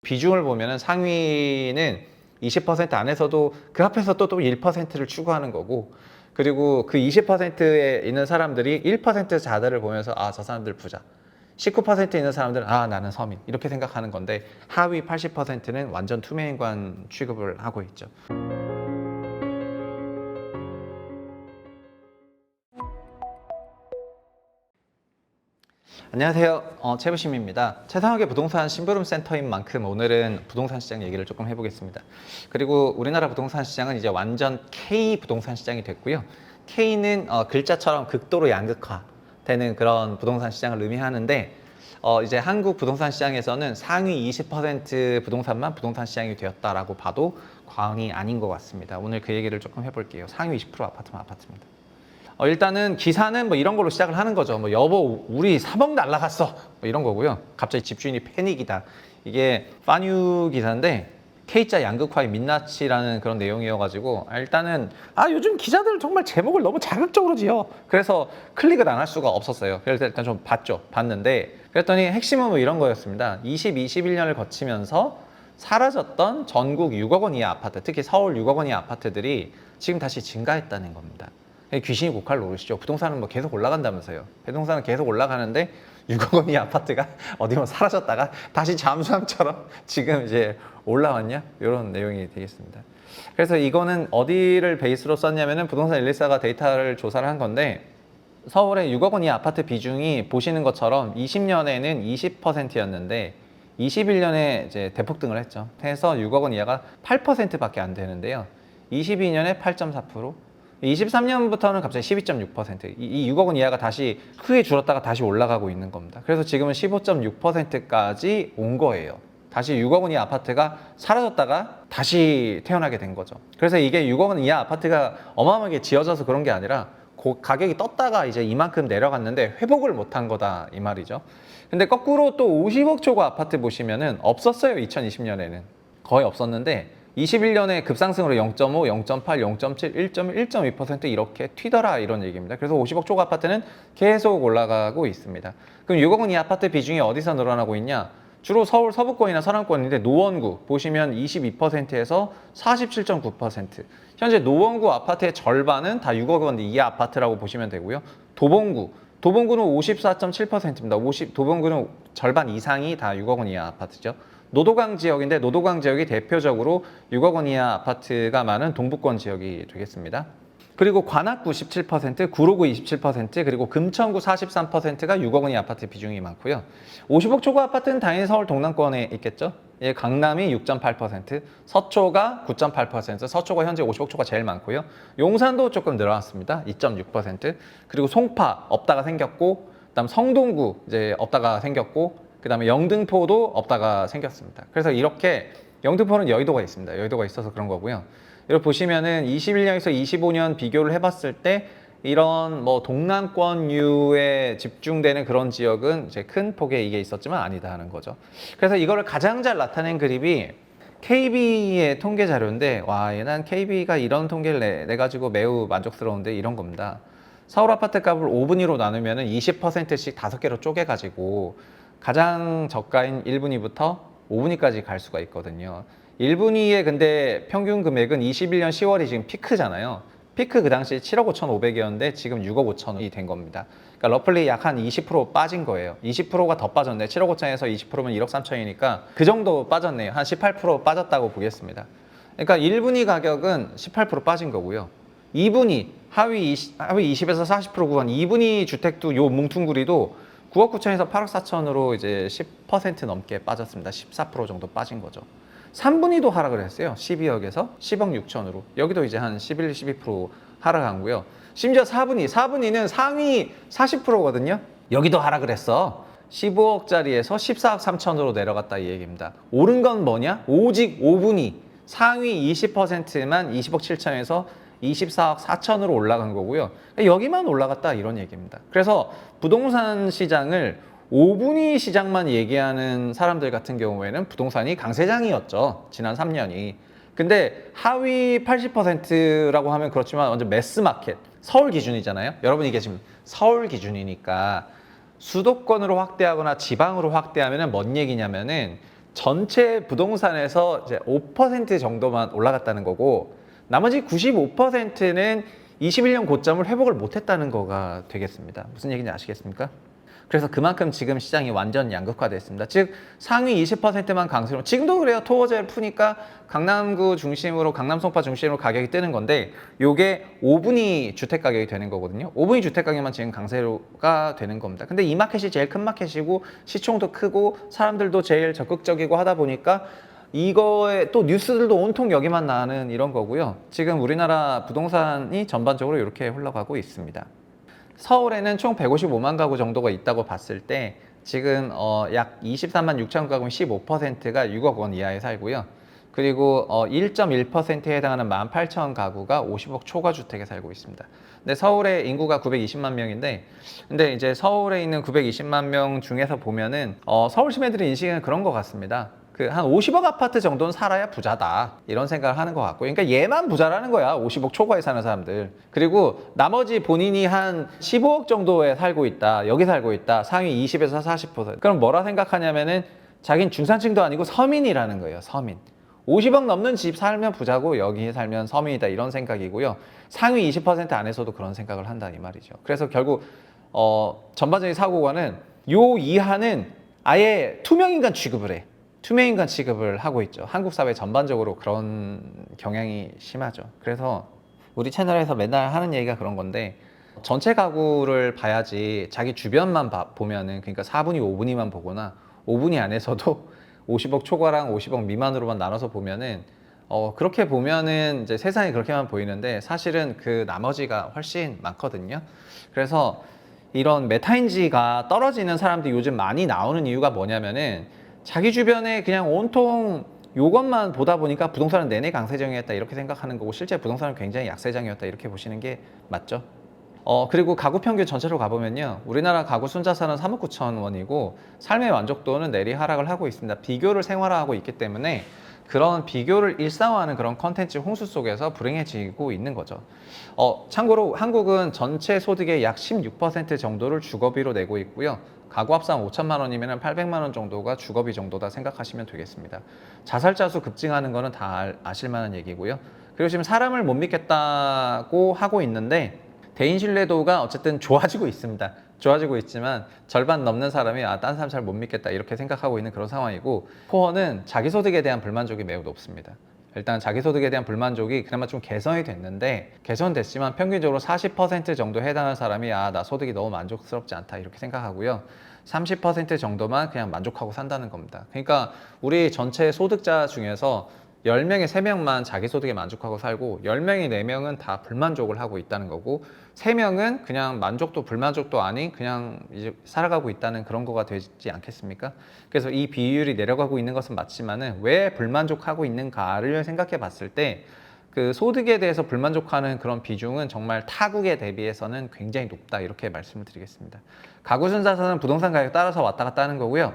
비중을 보면은 상위는 20% 안에서도 그 앞에서 또 1%를 추구하는 거고, 그리고 그 20%에 있는 사람들이 1% 자들을 보면서 아, 저 사람들 부자. 19%에 있는 사람들은 아, 나는 서민. 이렇게 생각하는 건데, 하위 80%는 완전 투명인간 취급을 하고 있죠. 안녕하세요. 최부심입니다. 최상욱의 부동산 심부름 센터인 만큼 오늘은 부동산 시장 얘기를 조금 해보겠습니다. 그리고 우리나라 부동산 시장은 이제 완전 K 부동산 시장이 됐고요. K는 글자처럼 극도로 양극화되는 그런 부동산 시장을 의미하는데, 이제 한국 부동산 시장에서는 상위 20% 부동산만 부동산 시장이 되었다라고 봐도 과언이 아닌 것 같습니다. 오늘 그 얘기를 조금 해볼게요. 상위 20% 아파트만 아파트입니다. 일단은 기사는 뭐 이런 걸로 시작을 하는 거죠. 뭐 여보 우리 3억 날라갔어 뭐 이런 거고요. 갑자기 집주인이 패닉이다. 이게 파뉴 기사인데 K자 양극화의 민낯이라는 그런 내용이어가지고, 일단은 요즘 기자들 정말 제목을 너무 자극적으로 지어. 그래서 클릭을 안 할 수가 없었어요. 그래서 일단 좀 봤는데, 그랬더니 핵심은 뭐 이런 거였습니다. 21년을 거치면서 사라졌던 전국 6억 원 이하 아파트, 특히 서울 6억 원 이하 아파트들이 지금 다시 증가했다는 겁니다. 귀신이 고칼 노릇이죠. 부동산은 뭐 계속 올라간다면서요. 부동산은 계속 올라가는데 6억 원이 아파트가 어디 뭐 사라졌다가 다시 잠수함처럼 지금 이제 올라왔냐? 이런 내용이 되겠습니다. 그래서 이거는 어디를 베이스로 썼냐면은 부동산 114가 데이터를 조사를 한 건데, 서울의 6억 원이 아파트 비중이 보시는 것처럼 20년에는 20%였는데 21년에 이제 대폭등을 했죠. 해서 6억 원 이하가 8%밖에 안 되는데요. 22년에 8.4%, 23년부터는 갑자기 12.6%, 이 6억 원 이하가 다시 크게 줄었다가 다시 올라가고 있는 겁니다. 그래서 지금은 15.6%까지 온 거예요. 다시 6억 원 이하 아파트가 사라졌다가 다시 태어나게 된 거죠. 그래서 이게 6억 원 이하 아파트가 어마어마하게 지어져서 그런 게 아니라 가격이 떴다가 이제 이만큼 내려갔는데 회복을 못한 거다 이 말이죠. 근데 거꾸로 또 50억 초과 아파트 보시면은 없었어요. 2020년에는 거의 없었는데 21년에 급상승으로 0.5, 0.8, 0.7, 1.1, 1.2% 이렇게 튀더라 이런 얘기입니다. 그래서 50억 초과 아파트는 계속 올라가고 있습니다. 그럼 6억 원 이 아파트 비중이 어디서 늘어나고 있냐? 주로 서울 서부권이나 서남권인데 노원구 보시면 22%에서 47.9%. 현재 노원구 아파트의 절반은 다 6억 원 이하 아파트라고 보시면 되고요. 도봉구는 54.7%입니다. 도봉구는 절반 이상이 다 6억 원 이하 아파트죠. 노도강 지역인데 노도강 지역이 대표적으로 6억 원 이하 아파트가 많은 동부권 지역이 되겠습니다. 그리고 관악구 17%, 구로구 27%, 그리고 금천구 43%가 6억 원 이하 아파트 비중이 많고요. 50억 초과 아파트는 당연히 서울 동남권에 있겠죠. 예, 강남이 6.8%, 서초가 9.8%, 서초가 현재 50억 초과 제일 많고요. 용산도 조금 늘어났습니다. 2.6%. 그리고 송파 없다가 생겼고, 그다음 성동구 이제 없다가 생겼고, 그다음에 영등포도 없다가 생겼습니다. 그래서 이렇게 영등포는 여의도가 있습니다. 여의도가 있어서 그런 거고요. 이렇게 보시면은 21년에서 25년 비교를 해봤을 때 이런 뭐 동남권유에 집중되는 그런 지역은 이제 큰 폭의 이게 있었지만 아니다 하는 거죠. 그래서 이거를 가장 잘 나타낸 그림이 KB의 통계 자료인데, 와, 얘는 KB가 이런 통계를 내가지고 매우 만족스러운데 이런 겁니다. 서울 아파트 값을 5분위로 나누면은 20%씩 5개로 쪼개가지고 가장 저가인 1분위부터 5분위까지 갈 수가 있거든요. 1분위의 근데 평균 금액은 21년 10월이 지금 피크잖아요. 피크 그 당시 7억 5,500이었는데 지금 6억 5천이 된 겁니다. 그러니까 러플리 약 한 20% 빠진 거예요. 20%가 더 빠졌네. 7억 5천에서 20%면 1억 3천이니까 그 정도 빠졌네요. 한 18% 빠졌다고 보겠습니다. 그러니까 1분위 가격은 18% 빠진 거고요. 2분위, 하위 20에서 40% 구간 2분위 주택도 요 뭉퉁구리도 9억 9천에서 8억 4천으로 이제 10% 넘게 빠졌습니다. 14% 정도 빠진 거죠. 3분위도 하락을 했어요. 12억에서 10억 6천으로. 여기도 이제 한 11, 12% 하락한 거고요. 심지어 4분위는 상위 40%거든요. 여기도 하락을 했어. 15억짜리에서 14억 3천으로 내려갔다 이 얘기입니다. 오른 건 뭐냐? 오직 5분위 상위 20%만 20억 7천에서 24억 4천으로 올라간 거고요. 여기만 올라갔다 이런 얘기입니다. 그래서 부동산 시장을 5분위 시장만 얘기하는 사람들 같은 경우에는 부동산이 강세장이었죠. 지난 3년이. 근데 하위 80%라고 하면 그렇지만 완전 매스마켓, 서울 기준이잖아요. 여러분 이게 지금 서울 기준이니까 수도권으로 확대하거나 지방으로 확대하면 뭔 얘기냐면은 전체 부동산에서 이제 5% 정도만 올라갔다는 거고 나머지 95%는 21년 고점을 회복을 못했다는 거가 되겠습니다. 무슨 얘기인지 아시겠습니까? 그래서 그만큼 지금 시장이 완전 양극화됐습니다. 즉 상위 20%만 강세로 지금도 그래요. 토어제를 푸니까 강남구 중심으로 강남 송파 중심으로 가격이 뜨는 건데 요게 5분위 주택 가격이 되는 거거든요. 5분위 주택 가격만 지금 강세로가 되는 겁니다. 근데 이 마켓이 제일 큰 마켓이고 시총도 크고 사람들도 제일 적극적이고 하다 보니까 이거에 또 뉴스들도 온통 여기만 나는 이런 거고요. 지금 우리나라 부동산이 전반적으로 이렇게 흘러가고 있습니다. 서울에는 총 155만 가구 정도가 있다고 봤을 때 지금 약 23만 6천 가구 15%가 6억 원 이하에 살고요. 그리고 1.1%에 해당하는 18,000 가구가 50억 초과 주택에 살고 있습니다. 근데 서울의 인구가 920만 명인데 근데 이제 서울에 있는 920만 명 중에서 보면은 서울 시민들의 인식은 그런 것 같습니다. 그 한 50억 아파트 정도는 살아야 부자다 이런 생각을 하는 것 같고 그러니까 얘만 부자라는 거야. 50억 초과에 사는 사람들. 그리고 나머지 본인이 한 15억 정도에 살고 있다 여기 살고 있다 상위 20에서 40%. 그럼 뭐라 생각하냐면은 자긴 중산층도 아니고 서민이라는 거예요. 서민. 50억 넘는 집 살면 부자고 여기 살면 서민이다 이런 생각이고요. 상위 20% 안에서도 그런 생각을 한다 이 말이죠. 그래서 결국 전반적인 사고관은 요 이하는 아예 투명인간 취급을 해. 투명인간 취급을 하고 있죠. 한국 사회 전반적으로 그런 경향이 심하죠. 그래서 우리 채널에서 맨날 하는 얘기가 그런 건데 전체 가구를 봐야지 자기 주변만 보면은 그러니까 4분위, 5분위만 보거나 5분위 안에서도 50억 초과랑 50억 미만으로만 나눠서 보면은 그렇게 보면은 이제 세상이 그렇게만 보이는데 사실은 그 나머지가 훨씬 많거든요. 그래서 이런 메타인지가 떨어지는 사람들이 요즘 많이 나오는 이유가 뭐냐면은 자기 주변에 그냥 온통 요것만 보다 보니까 부동산은 내내 강세장이었다 이렇게 생각하는 거고 실제 부동산은 굉장히 약세장이었다 이렇게 보시는 게 맞죠. 그리고 가구 평균 전체로 가보면요. 우리나라 가구 순자산은 3억 9천 원이고 삶의 만족도는 내리 하락을 하고 있습니다. 비교를 생활화하고 있기 때문에 그런 비교를 일상화하는 그런 컨텐츠 홍수 속에서 불행해지고 있는 거죠. 참고로 한국은 전체 소득의 약 16% 정도를 주거비로 내고 있고요. 가구 합산 5천만 원이면 800만 원 정도가 주거비 정도다 생각하시면 되겠습니다. 자살자 수 급증하는 거는 다 아실 만한 얘기고요. 그리고 지금 사람을 못 믿겠다고 하고 있는데 대인 신뢰도가 어쨌든 좋아지고 있습니다. 좋아지고 있지만 절반 넘는 사람이 딴 사람 잘 못 믿겠다 이렇게 생각하고 있는 그런 상황이고 포어는 자기소득에 대한 불만족이 매우 높습니다. 일단 자기소득에 대한 불만족이 그나마 좀 개선이 됐는데 개선됐지만 평균적으로 40% 정도 해당하는 사람이 나 소득이 너무 만족스럽지 않다 이렇게 생각하고요. 30% 정도만 그냥 만족하고 산다는 겁니다. 그러니까 우리 전체 소득자 중에서 10명에 3명만 자기소득에 만족하고 살고 10명에 4명은 다 불만족을 하고 있다는 거고 3명은 그냥 만족도 불만족도 아닌 그냥 이제 살아가고 있다는 그런 거가 되지 않겠습니까? 그래서 이 비율이 내려가고 있는 것은 맞지만은 왜 불만족하고 있는가를 생각해 봤을 때 그 소득에 대해서 불만족하는 그런 비중은 정말 타국에 대비해서는 굉장히 높다 이렇게 말씀을 드리겠습니다. 가구 순자산은 부동산 가격 따라서 왔다 갔다 하는 거고요.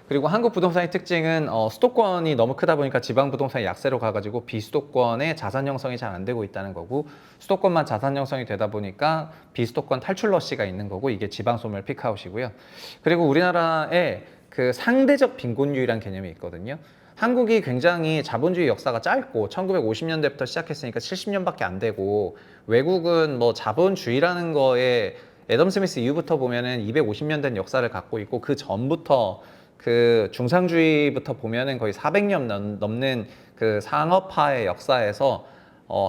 그리고 한국 부동산의 특징은 수도권이 너무 크다 보니까 지방 부동산이 약세로 가가지고 비수도권의 자산 형성이 잘 안 되고 있다는 거고 수도권만 자산 형성이 되다 보니까 비수도권 탈출 러시가 있는 거고 이게 지방 소멸 피크아웃이고요. 그리고 우리나라에 그 상대적 빈곤율이라는 개념이 있거든요. 한국이 굉장히 자본주의 역사가 짧고 1950년대부터 시작했으니까 70년밖에 안 되고 외국은 뭐 자본주의라는 거에 애덤 스미스 이후부터 보면은 250년 된 역사를 갖고 있고 그 전부터 그 중상주의부터 보면은 거의 400년 넘는 그 상업화의 역사에서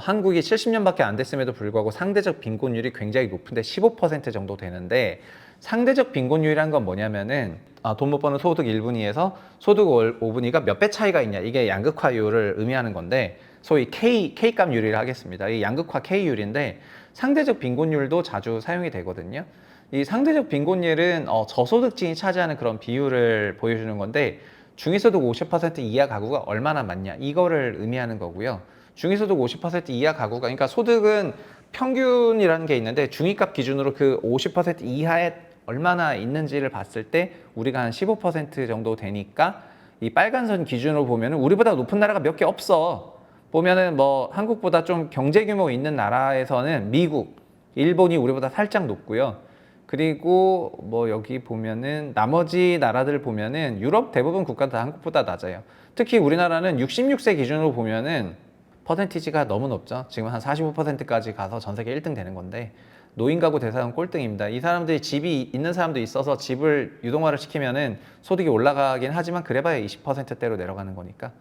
한국이 70년밖에 안 됐음에도 불구하고 상대적 빈곤율이 굉장히 높은데 15% 정도 되는데 상대적 빈곤율이란 건 뭐냐면은 돈 못 버는 소득 1분위에서 소득 5분위가 몇 배 차이가 있냐 이게 양극화율을 의미하는 건데 소위 K값율이라 하겠습니다. 이 양극화 K율인데 상대적 빈곤율도 자주 사용이 되거든요. 이 상대적 빈곤율은 저소득층이 차지하는 그런 비율을 보여주는 건데 중위소득 50% 이하 가구가 얼마나 많냐 이거를 의미하는 거고요. 중위소득 50% 이하 가구가 그러니까 소득은 평균이라는 게 있는데 중위값 기준으로 그 50% 이하에 얼마나 있는지를 봤을 때 우리가 한 15% 정도 되니까 이 빨간 선 기준으로 보면은 우리보다 높은 나라가 몇 개 없어. 보면은 뭐 한국보다 좀 경제 규모 있는 나라에서는 미국, 일본이 우리보다 살짝 높고요. 그리고 뭐 여기 보면은 나머지 나라들 보면은 유럽 대부분 국가 다 한국보다 낮아요. 특히 우리나라는 66세 기준으로 보면은 퍼센티지가 너무 높죠. 지금 한 45%까지 가서 전 세계 1등 되는 건데 노인 가구 대상은 꼴등입니다. 이 사람들이 집이 있는 사람도 있어서 집을 유동화를 시키면은 소득이 올라가긴 하지만 그래봐야 20%대로 내려가는 거니까.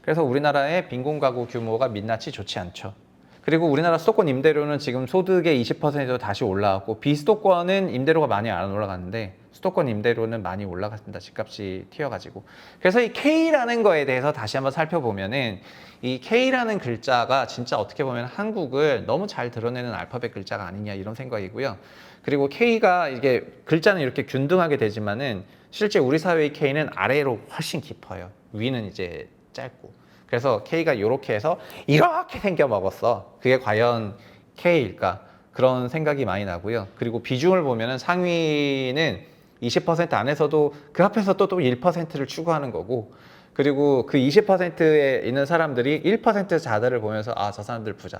그래서 우리나라의 빈곤 가구 규모가 민낯이 좋지 않죠. 그리고 우리나라 수도권 임대료는 지금 소득의 20%로 다시 올라왔고 비수도권은 임대료가 많이 안 올라갔는데 수도권 임대료는 많이 올라갔습니다. 집값이 튀어가지고. 그래서 이 K라는 거에 대해서 다시 한번 살펴보면은 이 K라는 글자가 진짜 어떻게 보면 한국을 너무 잘 드러내는 알파벳 글자가 아니냐 이런 생각이고요. 그리고 K가 이게 글자는 이렇게 균등하게 되지만은 실제 우리 사회의 K는 아래로 훨씬 깊어요. 위는 이제 짧고. 그래서 K가 이렇게 해서 이렇게 생겨 먹었어. 그게 과연 K일까? 그런 생각이 많이 나고요. 그리고 비중을 보면은 상위는 20% 안에서도 그 앞에서 또 1%를 추구하는 거고, 그리고 그 20%에 있는 사람들이 1% 자들을 보면서 아, 저 사람들 부자.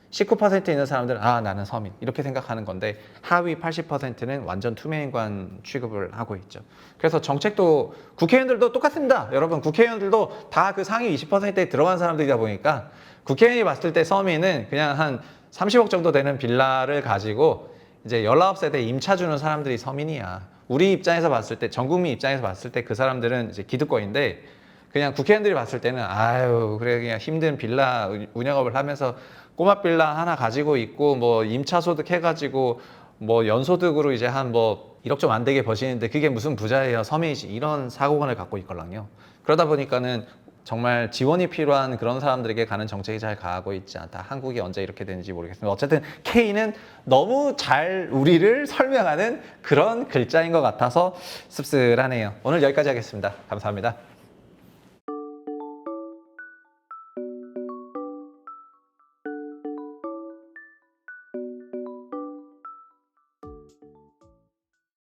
19% 있는 사람들은 아, 나는 서민. 이렇게 생각하는 건데 하위 80%는 완전 투명인간 취급을 하고 있죠. 그래서 정책도 국회의원들도 똑같습니다. 여러분, 국회의원들도 다 그 상위 20%에 들어간 사람들이다 보니까 국회의원이 봤을 때 서민은 그냥 한 30억 정도 되는 빌라를 가지고 이제 19세대 임차 주는 사람들이 서민이야. 우리 입장에서 봤을 때, 전 국민 입장에서 봤을 때 그 사람들은 이제 기득권인데 그냥 국회의원들이 봤을 때는 아유, 그래 그냥 힘든 빌라 운영업을 하면서 꼬마 빌라 하나 가지고 있고 뭐 임차 소득 해가지고 뭐 연소득으로 이제 한 뭐 1억 좀 안 되게 버시는데 그게 무슨 부자예요, 서민이지, 이런 사고관을 갖고 있걸랑요. 그러다 보니까는 정말 지원이 필요한 그런 사람들에게 가는 정책이 잘 가고 있지 않다. 한국이 언제 이렇게 되는지 모르겠습니다. 어쨌든 K는 너무 잘 우리를 설명하는 그런 글자인 것 같아서 씁쓸하네요. 오늘 여기까지 하겠습니다. 감사합니다.